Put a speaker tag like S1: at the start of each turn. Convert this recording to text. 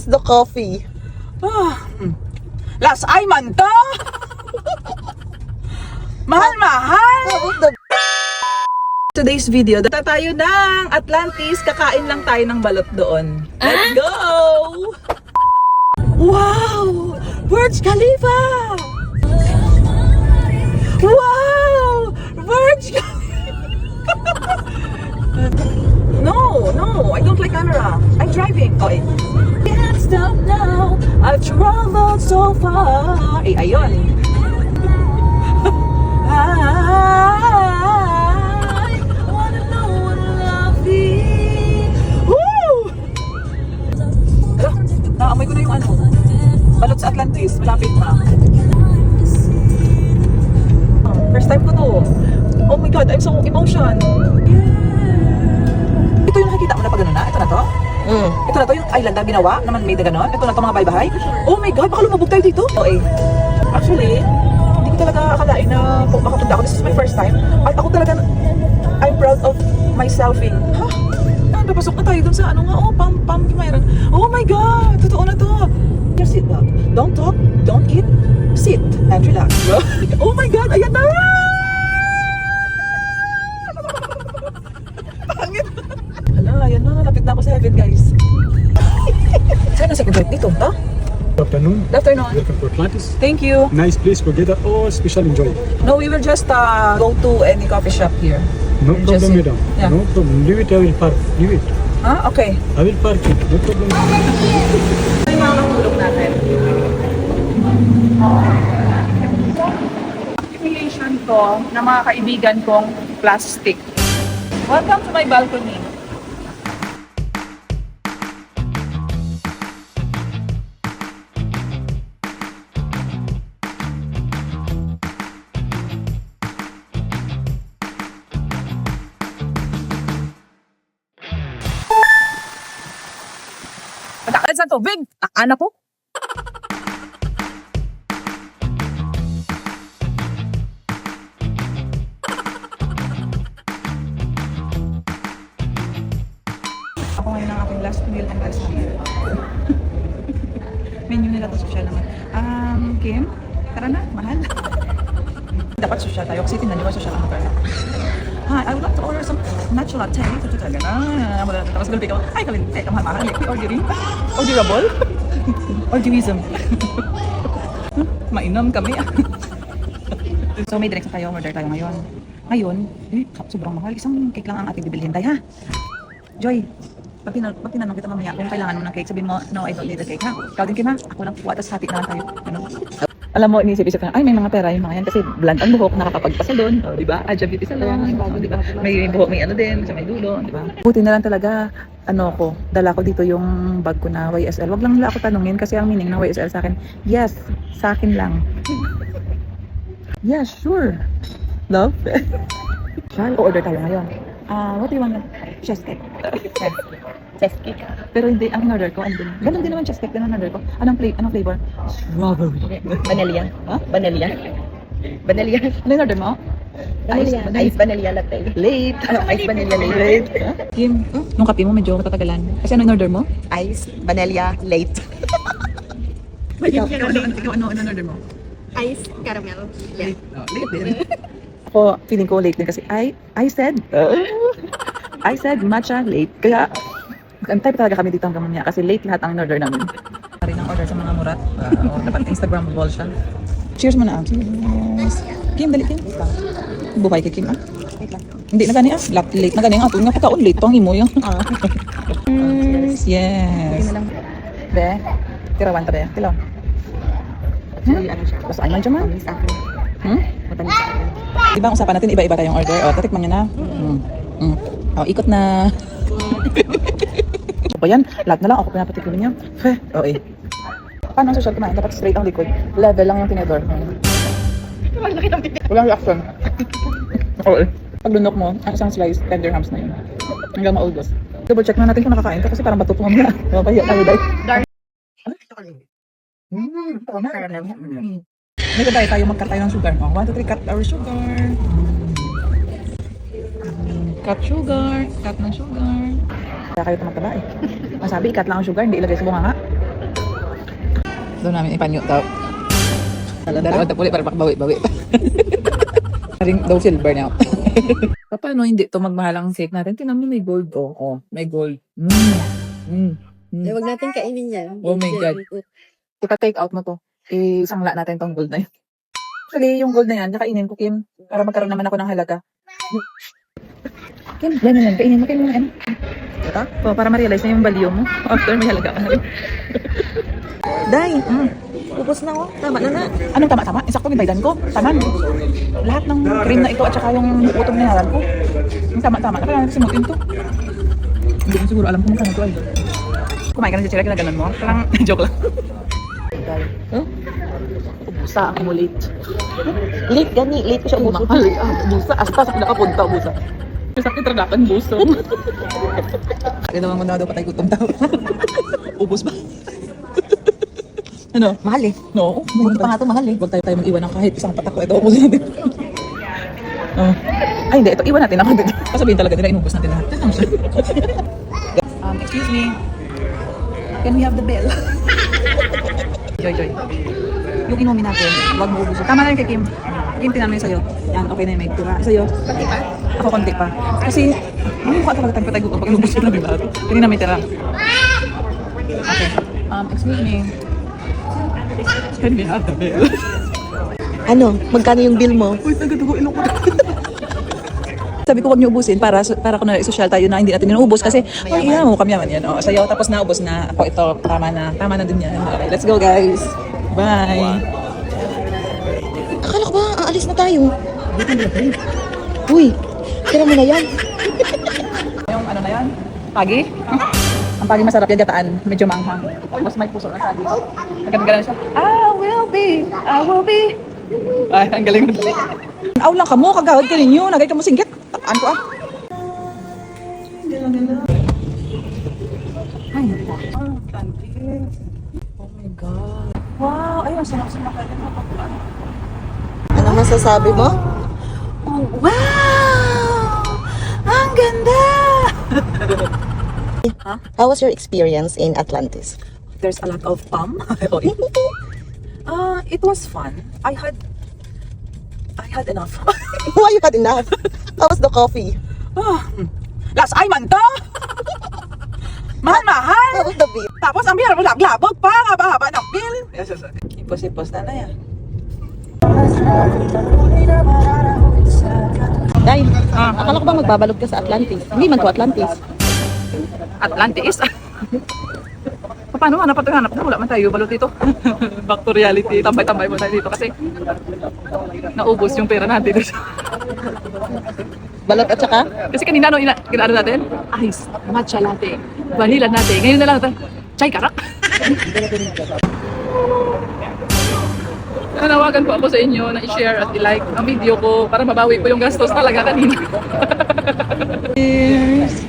S1: the coffee.
S2: Las ay man to! Mahal-mahal! Today's video, data tayo ng Atlantis. Kakain lang tayo ng balot doon. Let's go! Wow! Burj Khalifa! Wow! Burj Khalifa! No, I don't like camera. I'm driving. Okay. Can't stop now. I've traveled so far. Ayun. I wanna know what love is. Woo! Hala, naamoy ko na yung ano. Balot sa Atlantis. Malapit na. First time ko to. Oh my God, I'm so emotion. Ito yung nakikita mo na pag gano'n na? Ito na to? Ito na to yung island na ginawa na man-made na gano'n? Ito na to mga bahay-bahay? Oh my God, baka lumabog tayo dito? Okay. Actually, hindi ko talaga akalain na makapunta ako. This is my first time. At ako talaga, I'm proud of myselfing. Ha? Napapasok na tayo dun sa ano nga, pam, mayroon. Oh my God, totoo na to. Your seatbelt. Don't talk, don't eat, sit and relax. Oh my God, ayan na! Ayan na, lapit na ako sa heaven, guys. Saan ang second right dito? Ha?
S3: Good afternoon.
S2: Good afternoon.
S3: Welcome to Atlantis.
S2: Thank you.
S3: Nice place for get all special enjoy.
S2: No, we will just go to any coffee shop here.
S3: No
S2: We'll just
S3: problem,
S2: sit.
S3: madam.
S2: Yeah.
S3: No problem. Leave it, I will park. Leave it.
S2: Ah, okay.
S3: I will park it. No problem.
S2: Ito yung mga katulog natin. Accumulation ko ng mga kaibigan kong plastic. Welcome to my balcony. Pagkakalad sa tubig, takaan ako. Ako ngayon ang aking last meal and last meal. Menu nila to social naman. Kim, tara na, mahal. Dapat social tayo kasi tingnan nyo social ang magkala. Hi, I would like to order some matcha latte. Ito talaga na. Tapos galbi ka, ay kalin, kamahal-mahal. Ordering? Orderable? Orderism. Mainom kami. So may direct tayo, order tayo ngayon. Ngayon, sobrang mahal. Isang cake lang ang ating bibilhin tayo, ha? Joy, pag tinanong kita mamaya kung kailangan mo ng cake, sabihin mo, no, I don't need a cake, ha? Ikaw din, Kim, ha? Ako lang kuha, tapos hati na lang tayo. Ano? Alam mo, inisip-isip na, ay, may mga pera yung mga yan kasi blunt ang buhok, nakakapagpasalon, o, di ba? Aja Beauty Salon, o, di ba? May buhok, may ano din, sa may dulo, di ba? Buti na lang talaga, dala ko dito yung bag ko na YSL. Wag lang nila ako tanungin kasi ang meaning ng YSL sa akin, yes, sa akin lang. Yeah, sure. Love. Shall order tayo ngayon. What do you want? Chest cake. Chest cake. Pero hindi, ang order ko, andun. Ganun din naman chest cake, ganun order ko. Anong flavor? Strawberry.
S1: Vanilla.
S2: Huh?
S1: Vanilla. Vanilla.
S2: Ano yung order mo?
S1: Vanilla. Ice vanilla latte.
S2: Late.
S1: Ice vanilla late.
S2: Kim, nung kape mo medyo matatagalan. Kasi ano yung order mo?
S1: Ice vanilla late.
S2: Ikaw, ano order mo?
S4: Ice caramel.
S2: Late. Late din. Ako, feeling ko late din kasi I said matcha late. Kaya, ang type talaga kami dito hanggang mamaya kasi late lahat ang order namin. Rin ang order sa mga murat. Dapat Instagrammable siya. Cheers mo na. Cheers. Kim, dali Kim. Buhay kay Kim,
S4: Wait lang.
S2: Hindi na gani late na gani ang ato nga pagkaon late pang imo yung. Cheers. Yes.
S4: Hindi na lang.
S2: Be, tirawan ta be. Tilo.
S4: Ano siya?
S2: Basta ay man siya man.
S4: Matamis sa akin. Matamis sa akin.
S2: Di ba ang usapan natin iba-iba tayong order? O, tatikman nyo na. O, ikot na. So, yan, lahat na lang ako pinapatikin niya. Okay. Paano ang social kumain? Dapat straight ang liquid. Level lang yung tinidor. Walang reaction. Okay. Pag lunok mo, ang isang slice, 10 dirhams na yun. Hanggang maubos. Double check na natin kung nakakain ka kasi parang batuto mo na. Mapahiya tayo dahil. May tayo mag-cut tayo ng sugar. 1, 2, 3, cut our sugar. Cut sugar. Cut ng sugar. Kaya kayo tumataba eh. Masabi, i-cut lang ang sugar, hindi ilagay sa bunganga. Doon namin ipanyo daw. Dalawa puli para bawi-bawi pa. Ring daw silver na. Paano hindi to magmahalang cake natin? Tingnan mo may gold oh. Oh, may gold.
S4: Huwag natin kainin yan.
S2: Oh my God. Ipa-take out mo to. Isangla natin tong gold na yun. Actually, yung gold na yan, nakainin ko, Kim. Para magkaroon naman ako ng halaga. Kim, yan. Kainin mo, yan. Ito? Oh, para ma-realize na yung value mo. After may halaga ka na rin.
S1: Day, ubos na ko. Tama na na.
S2: Anong tama-tama? Isakto yung baydan ko. Taman. Lahat ng cream na ito at saka yung utong na ko. Yung tama-tama. Kaya nagsimutin to. Hindi ko siguro alam kung magkano to ay. Kumain ka ng chichira, ginaganon mo. Parang joke lang.
S1: Huh?
S2: Ubusa ako mo late.
S1: Late gani. Late ko siya ubos.
S2: Mahal. Ubusa. Hasta sa pinakapunta, ubusa. Sakit ragakan buso. Kailangan mo na daw patay gutom daw. Ubus ba? Ano?
S1: Mahal eh.
S2: No.
S1: Buti pa nga ito, mahal eh.
S2: Huwag tayo mag-iwan ng kahit isang patak ko. Ito, ubus natin. Oh. Ay, hindi. Ito, iwan natin ako dito. Kasabihin talaga nila, inubos natin lahat. Excuse me. Can we have the bell? Joy. Yung inumin natin, huwag mo ubusin. Tama na yun kay Kim. Kim, tingnan mo yun sa'yo. Yan, okay na yung may tira. Sa'yo? Konti pa? Ako konti pa. Kasi, mukha talaga tayo patay gutom pag inubos ko lang yung lahat. Hindi na may tira. Okay. Excuse me. Can we have the bell?
S1: Ano? Magkano yung bill mo?
S2: Uy, nagadugo ilong ko. Sabi ko, huwag niyo ubusin para kunwari social tayo na hindi natin inuubos kasi, ay, mo kami naman yan. Oh, sa'yo, tapos naubos na. Ako ito, tama na din yan. Okay, let's go guys. Bye.
S1: Akala ko ba aalis na tayo? Uy, tira mo na yan.
S2: Yung ano na yan? Pagi? Ang pagi masarap yung gataan. Medyo manghang. Tapos may puso na sagi. Nagkagalan siya. I will be. Ay, ang galing mo. Aw lang ka mo, kagawad ka ninyo. Nagay ka mo singgit. Takaan ko ah. Ay, naku. Oh my God. Wow, ayun, sarap-sarap ka rin.
S1: Ano masasabi mo?
S2: Oh, wow! Ang ganda!
S1: How was your experience in Atlantis?
S2: There's a lot of it was fun. I had enough.
S1: Why you had enough? How was the coffee?
S2: Last ay man to! Mahal-mahal!
S1: How was the bill?
S2: Tapos ang biyar mo laglabog pa, haba-haba ng bill. Yes. Ipos-ipos na yan.
S1: Day, akala ko ba magbabalot ka sa Atlantis? Hindi man to Atlantis.
S2: Atlantis? Paano hanap at hanap na? Wala man tayo balot dito. Back to reality. Tambay-tambay mo tayo dito kasi naubos yung pera natin.
S1: Balot at saka?
S2: Kasi kanina ginaano natin? Ice, matcha latte, vanilla latte. Ngayon na lang natin, chai karak. Nanawagan po ako sa inyo na i-share at i-like ang video ko para mabawi ko yung gastos talaga kanina. Cheers!